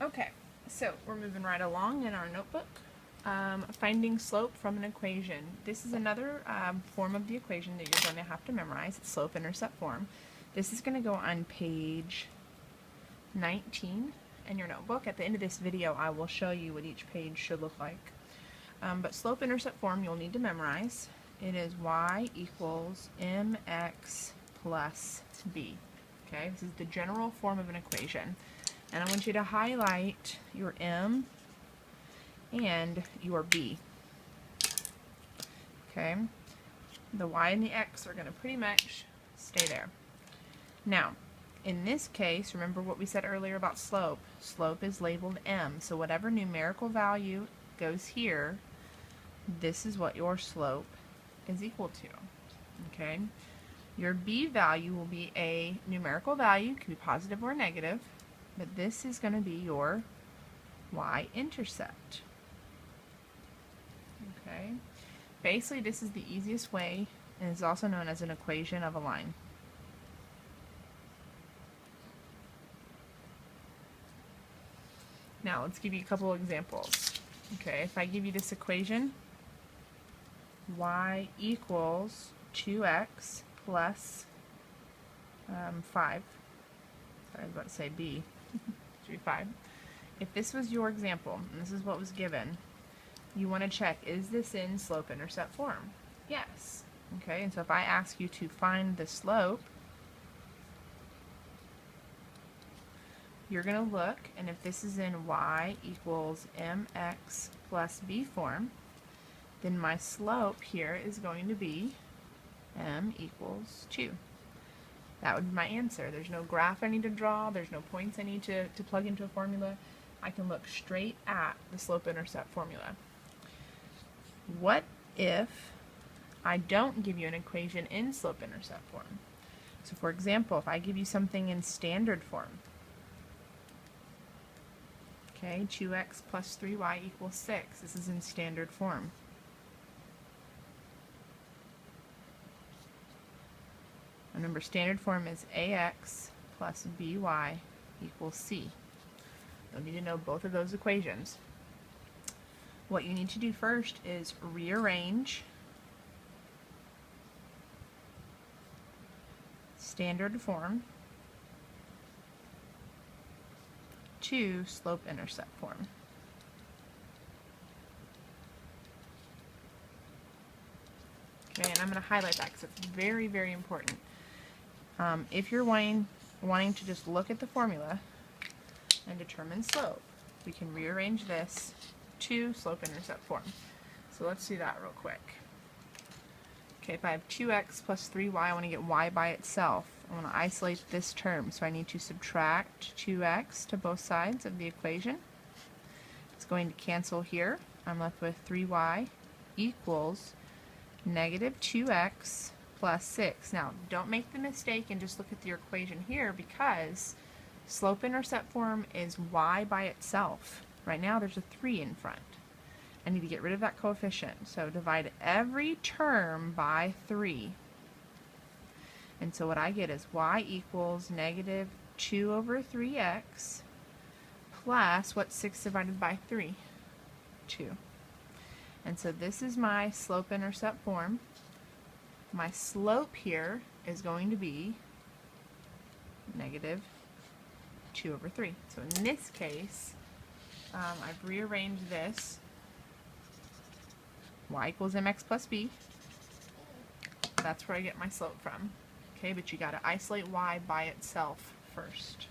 Okay, so we're moving right along in our notebook. Finding slope from an equation. This is another form of the equation that you're going to have to memorize. It's slope-intercept form. This is going to go on page 19 in your notebook. At the end of this video, I will show you what each page should look like. But slope-intercept form you'll need to memorize. It is y equals mx plus b. Okay, this is the general form of an equation. And I want you to highlight your m and your b. Okay, the y and the x are going to pretty much stay there. Now, in this case, remember what we said earlier about slope. Slope is labeled m, so whatever numerical value goes here, this is what your slope is equal to. Okay, your b value will be a numerical value, can be positive or negative, but this is going to be your y-intercept. Okay, basically this is the easiest way, and is also known as an equation of a line. Now let's give you a couple examples. Okay, if I give you this equation, y equals 2x plus 5. Sorry, I was about to say b. It should be 5. If this was your example, and this is what was given, you want to check, is this in slope-intercept form? Yes. Okay, and so if I ask you to find the slope, you're going to look, and if this is in y equals mx plus b form, then my slope here is going to be m equals 2. That would be my answer. There's no graph I need to draw, there's no points I need to plug into a formula. I can look straight at the slope-intercept formula. What if I don't give you an equation in slope-intercept form? So for example, if I give you something in standard form, okay, 2x plus 3y equals 6. This is in standard form. Remember, standard form is ax plus by equals c. You'll need to know both of those equations. What you need to do first is rearrange standard form to slope-intercept form. Okay, and I'm going to highlight that because it's very, very important. If you're wanting to just look at the formula and determine slope, we can rearrange this to slope-intercept form. So let's do that real quick. Okay, if I have 2x plus 3y, I want to get y by itself. I want to isolate this term, so I need to subtract 2x to both sides of the equation. It's going to cancel here. I'm left with 3y equals negative 2x plus 6. Now, don't make the mistake and just look at your equation here, because slope-intercept form is y by itself. Right now there's a 3 in front. I need to get rid of that coefficient, so divide every term by 3. And so what I get is y equals negative 2 over 3x plus, what's 6 divided by 3? 2. And so this is my slope-intercept form. My slope here is going to be negative 2 over 3. So in this case, I've rearranged this. Y equals mx plus b. That's where I get my slope from. Okay, but you got to isolate y by itself first.